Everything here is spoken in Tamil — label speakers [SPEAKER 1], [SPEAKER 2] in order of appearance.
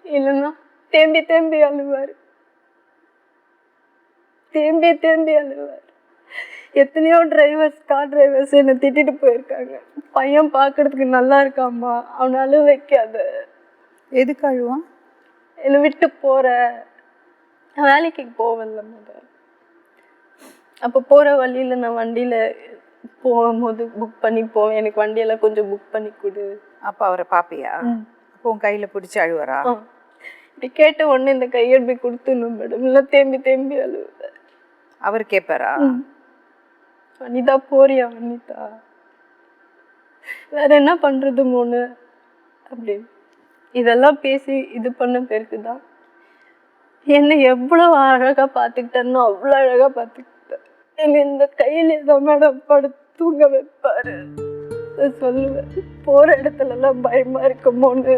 [SPEAKER 1] இல்லைன்னா தேம்பி தேம்பி அழுவார். தேம்பி தேம்பி அழுவார். எத்தனையோ டிரைவர்ஸ், கார் டிரைவர்ஸ் என்னை திட்டிட்டு போயிருக்காங்க. பையன் பார்க்கறதுக்கு நல்லா இருக்காம்மா, அவனை அழுவ வைக்காத.
[SPEAKER 2] எதுக்கு அழுவான்?
[SPEAKER 1] என்னை விட்டு போற. வேலைக்கு போவேன்ல முதல். அப்போ போகிற வழியில் நான் வண்டியில் போகும்போது புக் பண்ணி போவேன். எனக்கு வண்டியெல்லாம் கொஞ்சம் புக் பண்ணி கொடு.
[SPEAKER 2] அப்போ அவரை பார்ப்பியா? அப்போ உன் கையில் பிடிச்சி அழுவாரா?
[SPEAKER 1] இப்படி கேட்ட உடனே இந்த கையெழுப்பி கொடுத்துடணும் மேடம், இல்லை தேம்பி தேம்பி அழுவேன்.
[SPEAKER 2] அவர் கேட்பாரா?
[SPEAKER 1] வனிதா போறியா வனிதா, வேற என்ன பண்றது மோனு அப்படின்னு. இதெல்லாம் பேசி இது பண்ண பேருக்கு தான் என்னை எவ்வளோ அழகா பார்த்துக்கிட்டேன்னு அவ்வளோ அழகா பார்த்துக்கிட்டேன். என்னை இந்த கையில தான் மேடம் படுத்து தூங்க வைப்பாரு. சொல்லுவேன், போற இடத்துல எல்லாம் பயமா இருக்குமோன்னு.